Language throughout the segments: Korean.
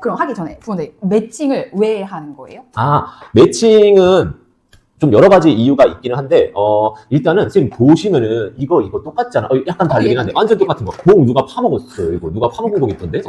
그럼 하기 전에 부모님 매칭을 왜 하는 거예요? 매칭은 좀 여러 가지 이유가 있기는 한데, 일단은 선생님 보시면은 이거 똑같잖아. 약간 다르긴 한데, 완전 똑같은 거. 공 누가 파먹었어요, 이거. 누가 파먹은 거 있던데?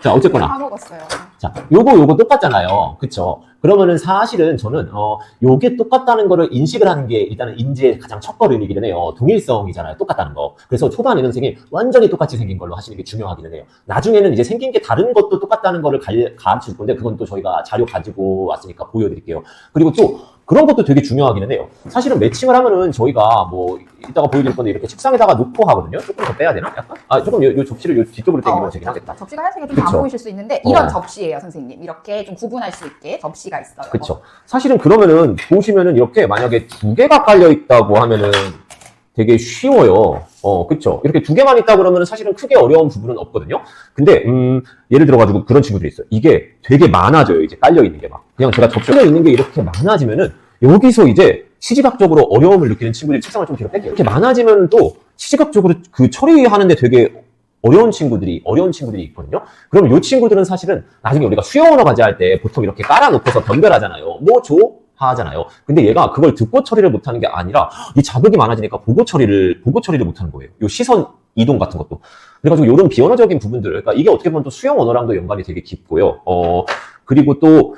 자, 어쨌거나. 파먹었어요. 자, 요거 똑같잖아요. 그쵸? 그러면은 사실은 저는, 요게 똑같다는 거를 인식을 하는 게 일단은 인지의 가장 첫걸음이기는 해요. 동일성이잖아요. 똑같다는 거. 그래서 초반에는 선생님 완전히 똑같이 생긴 걸로 하시는 게 중요하기는 해요. 나중에는 이제 생긴 게 다른 것도 똑같다는 거를 가르칠 건데, 그건 또 저희가 자료 가지고 왔으니까 보여드릴게요. 그리고 또, 그런 것도 되게 중요하기는 해요. 사실은 매칭을 하면은 저희가 뭐 이따가 보여드릴 건데 이렇게 책상에다가 놓고 하거든요. 조금 더 빼야 되나? 약간? 조금 요 접시를 요 뒤쪽으로 당기면 되긴 하겠다. 접시가 하얀색이 좀 안 보이실 수 있는데 이런 접시예요, 선생님. 이렇게 좀 구분할 수 있게 접시가 있어요. 그쵸. 사실은 그러면은 보시면은 이렇게 만약에 두 개가 깔려 있다고 하면은 되게 쉬워요. 그쵸. 이렇게 두 개만 있다 그러면 사실은 크게 어려운 부분은 없거든요. 근데, 예를 들어가지고 그런 친구들이 있어요. 이게 되게 많아져요. 이제 깔려있는 게 막. 그냥 제가 접시가 있는 게 이렇게 많아지면은 여기서 이제 시지각적으로 어려움을 느끼는 친구들이 책상을 좀 뒤로 뺄게요. 이렇게 많아지면 또 시지각적으로 그 처리하는데 되게 어려운 친구들이 있거든요. 그럼 이 친구들은 사실은 나중에 우리가 수영 언어 과제 할 때 보통 이렇게 깔아놓고서 변별하잖아요. 뭐 줘? 하잖아요. 근데 얘가 그걸 듣고 처리를 못하는 게 아니라 이 자극이 많아지니까 보고 처리를 못하는 거예요. 요 시선 이동 같은 것도. 그래가지고 이런 비언어적인 부분들, 그러니까 이게 어떻게 보면 또 수영 언어랑도 연관이 되게 깊고요. 그리고 또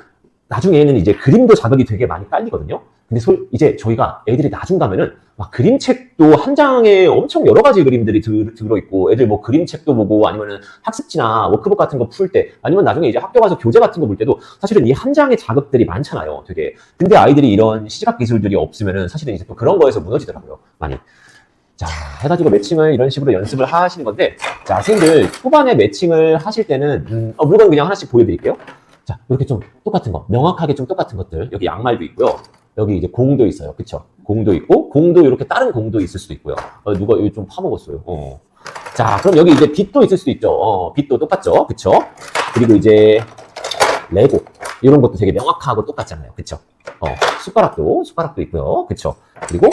나중에는 이제 그림도 자극이 되게 많이 깔리거든요. 근데 이제 저희가 애들이 나중 가면은 막 그림책도 한 장에 엄청 여러 가지 그림들이 들어있고 애들 뭐 그림책도 보고 아니면은 학습지나 워크북 같은 거 풀 때 아니면 나중에 이제 학교 가서 교재 같은 거 볼 때도 사실은 이 한 장의 자극들이 많잖아요. 되게. 근데 아이들이 이런 시각 기술들이 없으면은 사실은 이제 또 그런 거에서 무너지더라고요. 많이. 자, 해가지고 매칭을 이런 식으로 연습을 하시는 건데, 자, 선생님들 초반에 매칭을 하실 때는, 물건 그냥 하나씩 보여드릴게요. 자, 이렇게 좀 똑같은 거, 명확하게 좀 똑같은 것들. 여기 양말도 있고요. 여기 이제 공도 있어요. 그쵸? 공도 있고, 공도 이렇게 다른 공도 있을 수도 있고요. 누가 여기 좀 파먹었어요. 자, 그럼 여기 이제 빛도 있을 수도 있죠. 빛도 똑같죠? 그쵸? 그리고 이제, 레고. 이런 것도 되게 명확하고 똑같잖아요. 그쵸? 숟가락도 있고요. 그쵸? 그리고,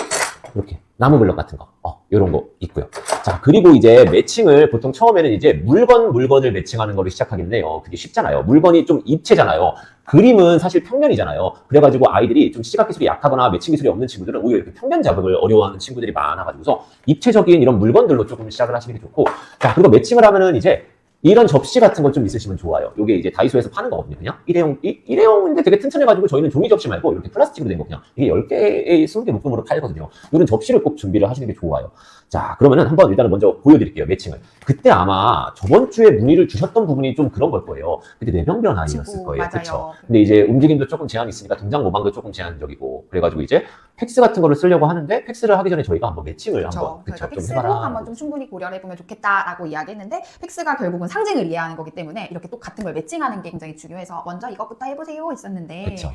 이렇게 나무 블럭 같은 거, 이런 거 있고요. 자, 그리고 이제 매칭을 보통 처음에는 이제 물건을 매칭하는 거를 시작하긴 해요. 그게 쉽잖아요. 물건이 좀 입체잖아요. 그림은 사실 평면이잖아요. 그래가지고 아이들이 좀 시각 기술이 약하거나 매칭 기술이 없는 친구들은 오히려 이렇게 평면 자극을 어려워하는 친구들이 많아가지고서 입체적인 이런 물건들로 조금 시작을 하시는 게 좋고, 자, 그리고 매칭을 하면은 이제 이런 접시 같은 거 좀 있으시면 좋아요. 요게 이제 다이소에서 파는 거거든요. 그냥 일회용인데 되게 튼튼해가지고 저희는 종이 접시 말고 이렇게 플라스틱으로 된 거 그냥 이게 10개에 20개 묶음으로 팔거든요. 이런 접시를 꼭 준비를 하시는 게 좋아요. 자, 그러면은 한번 일단은 먼저 보여드릴게요. 매칭을. 그때 아마 저번 주에 문의를 주셨던 부분이 좀 그런 걸 거예요. 그때 뇌병변 아이였을 거예요. 그렇죠. 근데 이제 움직임도 조금 제한이 있으니까 등장 모방도 조금 제한적이고 그래가지고 이제 팩스 같은 거를 쓰려고 하는데 팩스를 하기 전에 저희가 한번 매칭을 한번 그쵸, 좀 팩스로 해봐라. 한번 좀 충분히 고려를 해보면 좋겠다라고 이야기했는데 팩스가 결국은 상징을 이해하는 거기 때문에 이렇게 또 같은 걸 매칭하는 게 굉장히 중요해서 먼저 이것부터 해보세요 했었는데. 그렇죠.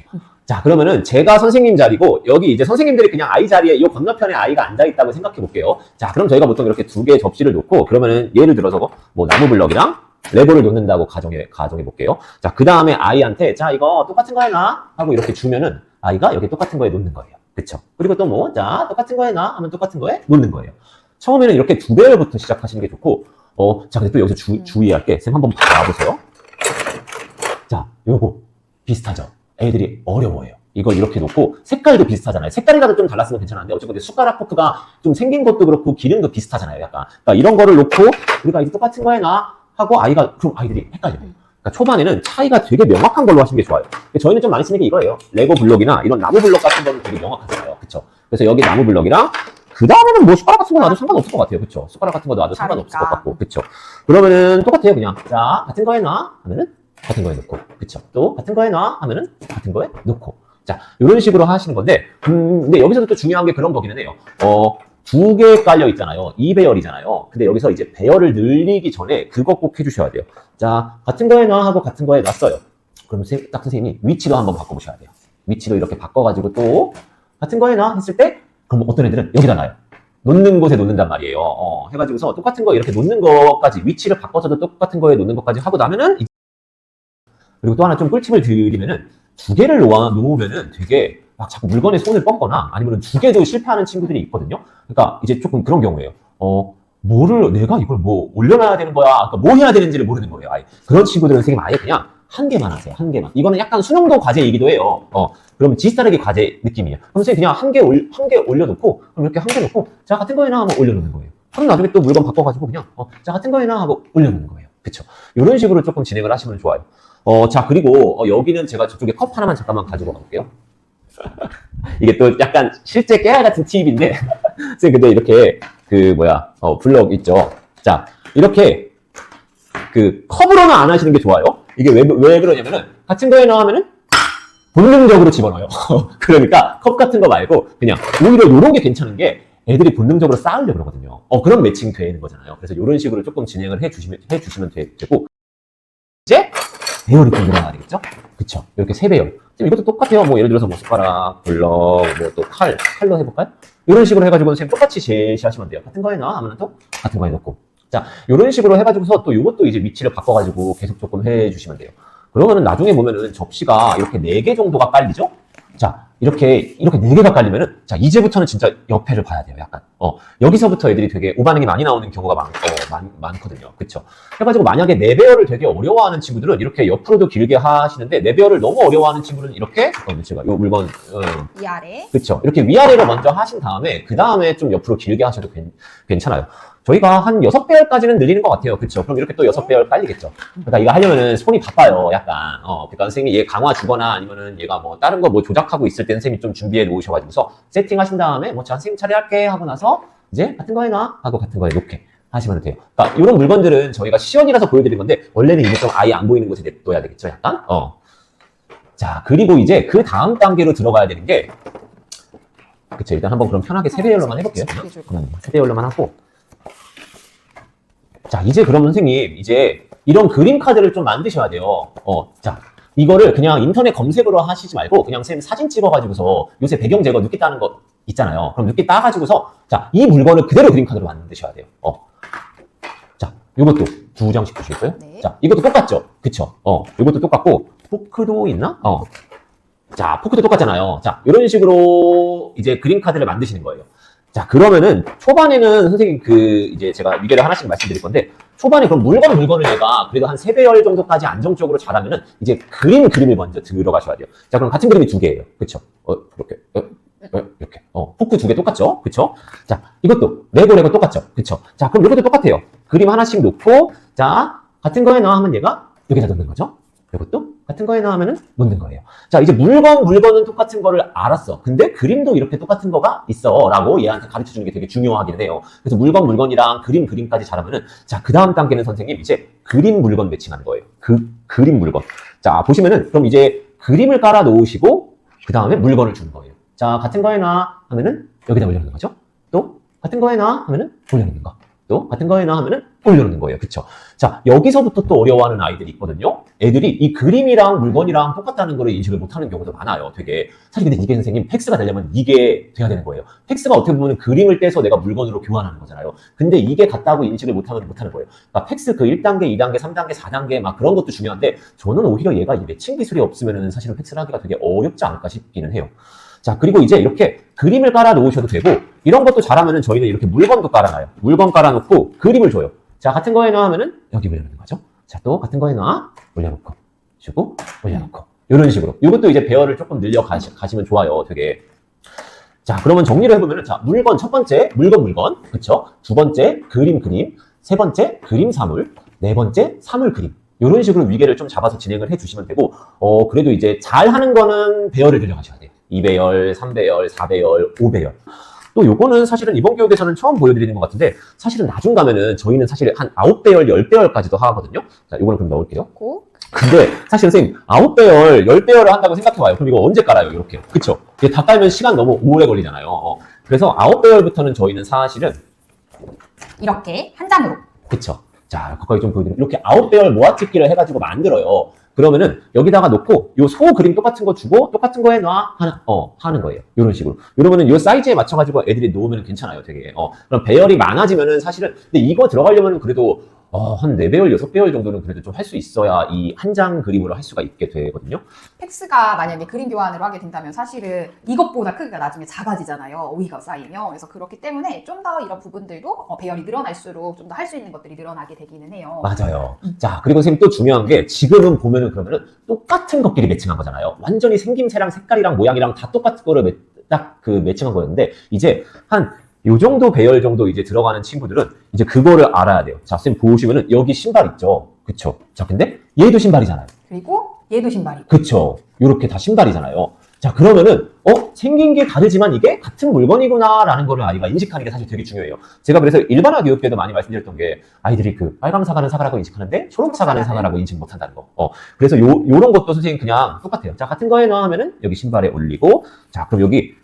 자, 그러면은 제가 선생님 자리고 여기 이제 선생님들이 그냥 아이 자리에 이 건너편에 아이가 앉아 있다고 생각해 볼게요. 자, 그럼 저희가 보통 이렇게 두 개의 접시를 놓고 그러면은 예를 들어서 뭐 나무 블럭이랑 레고를 놓는다고 가정해 볼게요. 자, 그 다음에 아이한테 자, 이거 똑같은 거 해놔 하고 이렇게 주면은 아이가 여기 똑같은 거에 놓는 거예요. 그쵸? 그리고 또 뭐, 자, 똑같은 거 해놔 하면 똑같은 거에 놓는 거예요. 처음에는 이렇게 두 배열부터 시작하시는 게 좋고, 자, 근데 또 여기서 주의할 게, 쌤 한번 봐보세요. 자, 요거 비슷하죠? 애들이 어려워요. 이걸 이렇게 놓고, 색깔도 비슷하잖아요. 색깔이라도 좀 달랐으면 괜찮은데, 어쨌든 숟가락 포크가 좀 생긴 것도 그렇고, 기능도 비슷하잖아요. 약간. 그러니까 이런 거를 놓고, 우리가 이제 똑같은 거 해놔 하고 그럼 아이들이 헷갈려요. 그러니까 초반에는 차이가 되게 명확한 걸로 하시는 게 좋아요. 저희는 좀 많이 쓰는 게 이거예요. 레고 블록이나 이런 나무 블록 같은 거는 되게 명확하잖아요. 그쵸? 그래서 여기 나무 블록이랑 그 다음에는 뭐 숟가락 같은 거 놔도 상관없을 것 같아요. 그쵸? 숟가락 같은 거 놔도 상관없을 것 같고. 그쵸? 그러면은 똑같아요. 그냥. 자, 같은 거 해놔 하면은 같은 거에 놓고. 그쵸? 또 같은 거 해놔 하면은 같은 거에 놓고. 자, 이런 식으로 하시는 건데, 근데 여기서도 또 중요한 게 그런 거기는 해요. 두 개 깔려 있잖아요. 2배열이잖아요. 근데 여기서 이제 배열을 늘리기 전에 그거 꼭 해주셔야 돼요. 자, 같은 거에 놔 하고 같은 거에 놨어요. 그럼 딱 선생님이 위치도 한번 바꿔보셔야 돼요. 위치도 이렇게 바꿔가지고 또 같은 거에 놔 했을 때 그럼 어떤 애들은 여기다 놔요. 놓는 곳에 놓는단 말이에요. 해가지고서 똑같은 거 이렇게 놓는 것까지 위치를 바꿔서도 똑같은 거에 놓는 것까지 하고 나면은 그리고 또 하나 좀 꿀팁을 드리면은 두 개를 놓으면은 되게 막 자꾸 물건에 손을 뻗거나 아니면 두 개도 실패하는 친구들이 있거든요. 그러니까 이제 조금 그런 경우예요. 내가 이걸 뭐 올려놔야 되는 거야. 그러니까 뭐 해야 되는지를 모르는 거예요. 아예. 그런 친구들은 선생님 아예 그냥 한 개만 하세요. 한 개만. 이거는 약간 수능도 과제이기도 해요. 그럼 지스타르기 과제 느낌이에요. 그럼 선생님 그냥 한 개 올려놓고, 그럼 이렇게 한 개 놓고, 자, 같은 거에나 하고 올려놓는 거예요. 그럼 나중에 또 물건 바꿔가지고 그냥, 자, 같은 거에나 하고 올려놓는 거예요. 그쵸? 이런 식으로 조금 진행을 하시면 좋아요. 자, 그리고, 여기는 제가 저쪽에 컵 하나만 잠깐만 가지고 가볼게요. 이게 또 약간 실제 깨알 같은 팁인데, 선생님 근데 이렇게, 블럭 있죠? 자, 이렇게, 컵으로는 안 하시는 게 좋아요. 이게 왜 그러냐면은, 같은 거에 넣으면은, 본능적으로 집어넣어요. 그러니까, 컵 같은 거 말고, 그냥, 오히려 이런 게 괜찮은 게, 애들이 본능적으로 쌓으려고 그러거든요. 그런 매칭 되는 거잖아요. 그래서 이런 식으로 조금 진행을 해주시면 되고, 이제, 배열이 좀 늘어나야 되겠죠? 그쵸? 이렇게 3배열. 지금 이것도 똑같아요. 뭐, 예를 들어서 뭐, 숟가락, 블럭, 뭐, 또 칼로 해볼까요? 이런 식으로 해가지고 선생님 똑같이 제시하시면 돼요. 같은 거에 넣어? 하면 또, 같은 거에 넣고. 자, 이런 식으로 해가지고서 또 이것도 이제 위치를 바꿔가지고 계속 조금 해주시면 돼요. 그러면은 나중에 보면은 접시가 이렇게 4개 정도가 깔리죠? 자, 이렇게 4개가 깔리면은, 자, 이제부터는 진짜 옆에를 봐야 돼요, 약간. 여기서부터 애들이 되게 오반응이 많이 나오는 경우가 많거든요. 그쵸? 해가지고 만약에 4배열을 되게 어려워하는 친구들은 이렇게 옆으로도 길게 하시는데, 4배열을 너무 어려워하는 친구는 이렇게, 제가 요 물건, 위아래. 그쵸? 이렇게 위아래로 먼저 하신 다음에, 그 다음에 좀 옆으로 길게 하셔도 괜찮아요. 저희가 한 6배열까지는 늘리는 것 같아요. 그쵸? 그럼 이렇게 또 6배열 깔리겠죠. 그러니까 이거 하려면은 손이 바빠요. 약간. 그러니까 선생님이 얘 강화 주거나 아니면은 얘가 뭐 다른 거 뭐 조작하고 있을 때 선생님이 좀 준비해 놓으셔가지고서 세팅하신 다음에 자, 선생님 차례할게 하고 나서 이제 같은 거에 놔 하고 같은 거에 놓게 하시면 돼요. 그러니까 이런 물건들은 저희가 시연이라서 보여드린 건데 원래는 이게 좀 아예 안 보이는 곳에 냅둬야 되겠죠. 약간. 자, 그리고 이제 그 다음 단계로 들어가야 되는 게 그쵸. 일단 한번 그럼 편하게 3배열로만 해볼게요. 3배열로만 하고 자, 이제 그럼 선생님, 이제 이런 그림 카드를 좀 만드셔야 돼요. 자, 이거를 그냥 인터넷 검색으로 하시지 말고 그냥 선생님 사진 찍어가지고서 요새 배경 제거 늦게 따는 거 있잖아요. 그럼 늦게 따가지고서 자, 이 물건을 그대로 그림 카드로 만드셔야 돼요. 자, 요것도 2장씩 주시겠어요? 네. 자, 이것도 똑같죠? 그쵸? 요것도 똑같고, 포크도 있나? 자, 포크도 똑같잖아요. 자, 이런 식으로 이제 그림 카드를 만드시는 거예요. 자, 그러면은 초반에는 선생님 이제 제가 위계를 하나씩 말씀드릴 건데 초반에 그럼 물건을 내가 그래도 한 3배열 정도까지 안정적으로 잘하면은 이제 그림을 먼저 들어가셔야 돼요. 자, 그럼 같은 그림이 2개예요. 그쵸? 이렇게. 이렇게. 포크 2개 똑같죠? 그쵸? 자, 이것도 레고 똑같죠? 그쵸? 자, 그럼 이것도 똑같아요. 그림 하나씩 놓고 자, 같은 거에 넣어 하면 얘가 여기다 넣는 거죠? 이것도 같은 거에 넣으면은 놓는 거예요. 자, 이제 물건은 똑같은 거를 알았어. 근데 그림도 이렇게 똑같은 거가 있어. 라고 얘한테 가르쳐 주는 게 되게 중요하긴 해요. 그래서 물건이랑 그림까지 잘하면은, 자, 그 다음 단계는 선생님 이제 물건 매칭하는 거예요. 그림 물건. 자, 보시면은, 그럼 이제 그림을 깔아 놓으시고, 그 다음에 물건을 주는 거예요. 자, 같은 거에 놔 하면은 여기다 올려놓는 거죠. 또, 같은 거에 놔 하면은 올려놓는 거. 또 같은 거에 놔 하면은 올려놓는 거예요. 그쵸? 자, 여기서부터 또 어려워하는 아이들이 있거든요. 애들이 이 그림이랑 물건이랑 똑같다는 거를 인식을 못하는 경우도 많아요. 되게. 사실 근데 이게 선생님 팩스가 되려면 이게 돼야 되는 거예요. 팩스가 어떻게 보면 그림을 떼서 내가 물건으로 교환하는 거잖아요. 근데 이게 같다고 인식을 못하는 거예요. 그러니까 팩스 1단계, 2단계, 3단계, 4단계 막 그런 것도 중요한데 저는 오히려 얘가 이 매칭 기술이 없으면은 사실은 팩스를 하기가 되게 어렵지 않을까 싶기는 해요. 자, 그리고 이제 이렇게 그림을 깔아 놓으셔도 되고, 이런 것도 잘하면은 저희는 이렇게 물건도 깔아놔요. 물건 깔아놓고 그림을 줘요. 자, 같은 거에 넣어 하면은 여기 올려놓는 거죠. 자, 또 같은 거에 넣어 올려놓고, 주고, 올려놓고. 이런 식으로. 이것도 이제 배열을 조금 늘려 가시면 좋아요. 되게. 자, 그러면 정리를 해보면은, 자, 물건, 첫 번째, 물건. 그쵸? 두 번째, 그림. 세 번째, 그림 사물. 네 번째, 사물 그림. 이런 식으로 위계를 좀 잡아서 진행을 해주시면 되고, 그래도 이제 잘 하는 거는 배열을 늘려가셔야 돼요. 2배열, 3배열, 4배열, 5배열. 또 요거는 사실은 이번 교육에서는 처음 보여드리는 것 같은데 사실은 나중 가면은 저희는 사실 한 9배열, 10배열까지도 하거든요. 자, 요거는 그럼 넣을게요. 근데 사실 선생님 9배열, 10배열을 한다고 생각해봐요. 그럼 이거 언제 깔아요? 이렇게. 그쵸? 이게 다 깔면 시간 너무 오래 걸리잖아요. 그래서 9배열부터는 저희는 사실은 이렇게 한 장으로. 그쵸? 자, 가까이 좀 보여드리면 이렇게 9배열 모아찍기를 해가지고 만들어요. 그러면은 여기다가 놓고 요 소 그림 똑같은 거 주고 똑같은 거에 놔 하는 거예요. 이런 식으로. 이러면은 요 사이즈에 맞춰가지고 애들이 놓으면 괜찮아요. 되게. 그럼 배열이 많아지면은 사실은 근데 이거 들어가려면은 그래도 한 4배열, 6배열 정도는 그래도 좀 할 수 있어야 이 한 장 그림으로 할 수가 있게 되거든요. 팩스가 만약에 그림 교환을 하게 된다면 사실은 이것보다 크기가 나중에 작아지잖아요. 오이가 쌓이면. 그래서 그렇기 때문에 좀 더 이런 부분들도 배열이 늘어날수록 좀 더 할 수 있는 것들이 늘어나게 되기는 해요. 맞아요. 자, 그리고 선생님 또 중요한 게 지금은 보면은 그러면은 똑같은 것끼리 매칭한 거잖아요. 완전히 생김새랑 색깔이랑 모양이랑 다 똑같은 거를 딱 그 매칭한 거였는데 이제 한 요 정도 배열 정도 이제 들어가는 친구들은 이제 그거를 알아야 돼요. 자, 선생님 보시면은 여기 신발 있죠. 그쵸? 자, 근데 얘도 신발이잖아요. 그리고 얘도 신발이고. 그쵸? 요렇게 다 신발이잖아요. 자, 그러면은 생긴 게 다르지만 이게 같은 물건이구나라는 거를 아이가 인식하는 게 사실 되게 중요해요. 제가 그래서 일반화 교육 때도 많이 말씀드렸던 게 아이들이 그 빨강 사과는 사과라고 인식하는데 초록 사과는 사과라고 인식 못 한다는 거. 그래서 요런 것도 선생님 그냥 똑같아요. 자, 같은 거에 넣어 하면은 여기 신발에 올리고, 자, 그럼 여기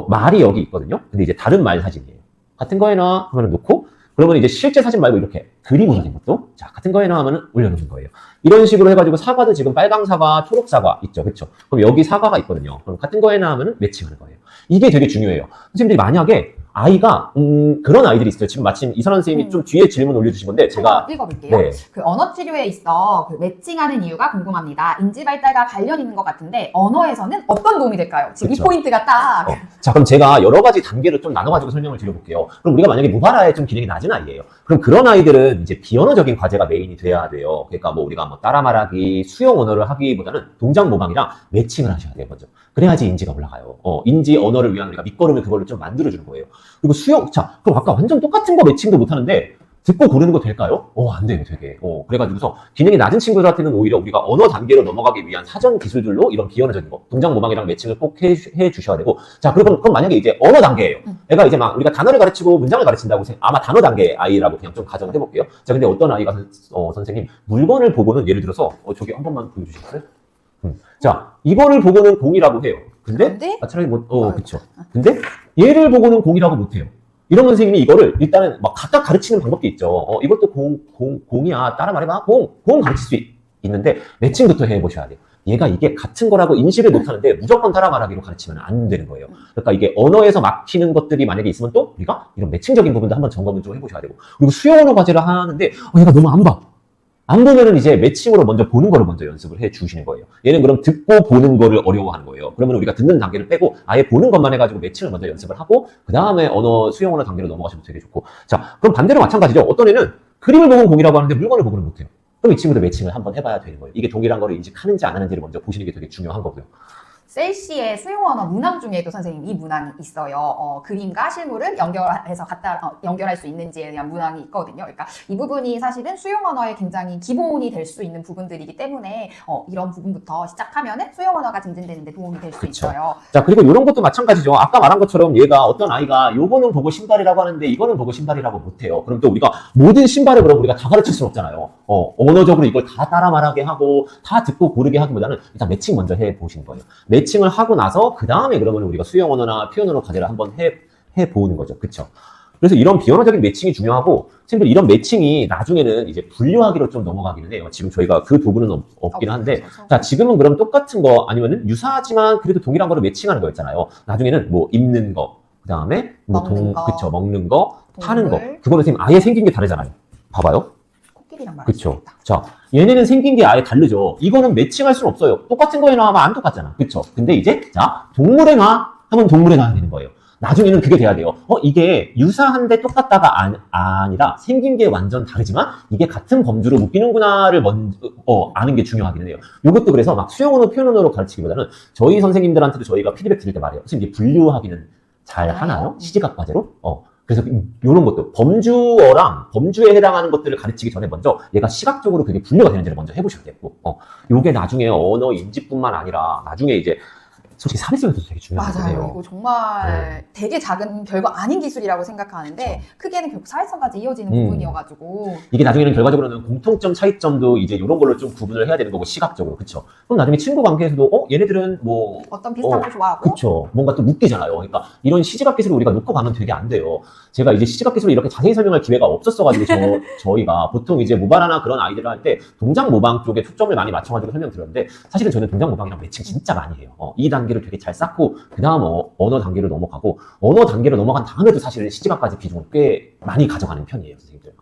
말이 여기 있거든요. 근데 이제 다른 말 사진이에요. 같은 거에 넣어 하면 놓고, 그러면 이제 실제 사진 말고 이렇게 그림으로 된 것도 자, 같은 거에 넣어 하면 올려놓는 거예요. 이런 식으로 해가지고 사과도 지금 빨강 사과, 초록 사과 있죠. 그렇죠? 그럼 여기 사과가 있거든요. 그럼 같은 거에 넣어 하면 매칭하는 거예요. 이게 되게 중요해요. 선생님들이 만약에 아이가 그런 아이들이 있어요. 지금 마침 이선원 선생님이 좀 뒤에 질문 올려주신 건데 제가 읽어볼게요. 네. 그 언어 치료에 있어 그 매칭하는 이유가 궁금합니다. 인지 발달과 관련 있는 것 같은데 언어에서는 어떤 도움이 될까요? 지금 그쵸. 이 포인트가 딱. 자, 그럼 제가 여러 가지 단계로 좀 나눠가지고 설명을 드려볼게요. 그럼 우리가 만약에 무발화에 좀 기능이 낮은 아이예요. 그럼 그런 아이들은 이제 비언어적인 과제가 메인이 돼야 돼요. 그러니까 뭐 우리가 뭐 따라 말하기, 수용 언어를 하기보다는 동작 모방이랑 매칭을 하셔야 돼요, 먼저. 그래야지 인지가 올라가요. 인지 언어를 위한 우리가 밑거름을 그걸로 좀 만들어주는 거예요. 그리고 수용, 자, 그럼 아까 완전 똑같은 거 매칭도 못하는데 듣고 고르는 거 될까요? 안 돼요, 되게. 그래가지고서 기능이 낮은 친구들한테는 오히려 우리가 언어 단계로 넘어가기 위한 사전 기술들로 이런 비언어적인 거, 동작 모방이랑 매칭을 꼭 해 주셔야 되고. 자, 그럼 만약에 이제 언어 단계예요. 애가 이제 막 우리가 단어를 가르치고 문장을 가르친다고 아마 단어 단계 아이라고 그냥 좀 가정을 해볼게요. 자, 근데 어떤 아이가 선생님 물건을 보고는 예를 들어서 저기 한 번만 보여주시겠어요? 자, 이거를 보고는 공이라고 해요. 근데 차라리 그쵸. 근데 얘를 보고는 공이라고 못해요. 이런 선생님이 이거를 일단은 막 각각 가르치는 방법도 있죠. 이것도 공이야. 따라 말해봐. 공 가르칠 수 있는데 매칭부터 해보셔야 돼요. 얘가 이게 같은 거라고 인식을 못하는데 무조건 따라 말하기로 가르치면 안 되는 거예요. 그러니까 이게 언어에서 막히는 것들이 만약에 있으면 또 우리가 이런 매칭적인 부분도 한번 점검을 좀 해보셔야 되고. 그리고 수영 언어 과제를 하는데 얘가 너무 안 봐. 안 보면은 이제 매칭으로 먼저 보는 거를 먼저 연습을 해 주시는 거예요. 얘는 그럼 듣고 보는 거를 어려워하는 거예요. 그러면 우리가 듣는 단계를 빼고 아예 보는 것만 해가지고 매칭을 먼저 연습을 하고 그 다음에 수용 언어 단계로 넘어가시면 되게 좋고. 자, 그럼 반대로 마찬가지죠. 어떤 애는 그림을 보고는 공이라고 하는데 물건을 보고는 못해요. 그럼 이 친구도 매칭을 한번 해봐야 되는 거예요. 이게 동일한 거를 인식하는지 안 하는지를 먼저 보시는 게 되게 중요한 거고요. 셀시의 수용 언어 문항 중에도 선생님 이 문항이 있어요. 그림과 실물을 연결해서 연결할 수 있는지에 대한 문항이 있거든요. 그러니까 이 부분이 사실은 수용 언어의 굉장히 기본이 될 수 있는 부분들이기 때문에 이런 부분부터 시작하면은 수용 언어가 증진되는 데 도움이 될 수 있어요. 자, 그리고 이런 것도 마찬가지죠. 아까 말한 것처럼 얘가 어떤 아이가 요거는 보고 신발이라고 하는데 이거는 보고 신발이라고 못해요. 그럼 또 우리가 모든 신발을 그럼 우리가 다 가르칠 수는 없잖아요. 언어적으로 이걸 다 따라 말하게 하고 다 듣고 고르게 하기보다는 일단 매칭 먼저 해 보시는 거예요. 매칭을 하고 나서 그 다음에 그러면 우리가 수용 언어나 표현 언어 과제를 한번 해 보는 거죠. 그렇죠? 그래서 이런 비언어적인 매칭이 중요하고 친구들 이런 매칭이 나중에는 이제 분류하기로 좀 넘어가기는 해요. 지금 저희가 그 도구는 없긴 한데 자, 지금은 그럼 똑같은 거 아니면은 유사하지만 그래도 동일한 거를 매칭하는 거였잖아요. 나중에는 뭐 입는 거, 그 다음에 뭐 그쵸, 먹는 거, 타는 거. 그거는 선생님 아예 생긴 게 다르잖아요. 봐봐요. 그쵸. 자, 얘네는 생긴 게 아예 다르죠. 이거는 매칭할 수는 없어요. 똑같은 거에 나오면 안 똑같잖아. 그쵸. 근데 이제, 자, 동물에 나 하면 동물에 나야 되는 거예요. 나중에는 그게 돼야 돼요. 이게 유사한데 똑같다가 아니라 생긴 게 완전 다르지만 이게 같은 범주로 묶이는구나를 먼저, 아는 게 중요하긴 해요. 요것도 그래서 막 수용 언어, 표현 언어로 가르치기보다는 저희 선생님들한테도 저희가 피드백 드릴 때 말해요. 선생님, 이제 분류하기는 잘 하나요? 시지각 과제로? 그래서 이런 것도 범주어랑 범주에 해당하는 것들을 가르치기 전에 먼저 얘가 시각적으로 그게 분류가 되는지를 먼저 해보셔야 되고 요게 나중에 언어 인지뿐만 아니라 나중에 이제 솔직히 사회성에도 되게 중요한 거예요. 맞아요. 이거 정말 되게 작은 별거 아닌 기술이라고 생각하는데 그렇죠. 크게는 결국 사회성까지 이어지는 부분이어가지고 이게 나중에는 결과적으로는 공통점, 차이점도 이제 이런 걸로 좀 구분을 해야 되는 거고 시각적으로 그렇죠. 그럼 나중에 친구 관계에서도 얘네들은 뭐 어떤 비슷한 걸 좋아하고 그렇죠. 뭔가 또 웃기잖아요. 그러니까 이런 시지각 기술을 우리가 놓고 가면 되게 안 돼요. 제가 이제 시지각 기술을 이렇게 자세히 설명할 기회가 없었어가지고 저희가 보통 이제 모발하나 그런 아이들을 할 때 동작 모방 쪽에 초점을 많이 맞춰가지고 설명드렸는데 사실은 저는 동작 모방이랑 매칭 진짜 많이 해요. 이 단계를 되게 잘 쌓고 그 다음 언어 단계로 넘어가고 언어 단계로 넘어간 다음에도 사실은 시지각까지 비중을 꽤 많이 가져가는 편이에요, 선생님들.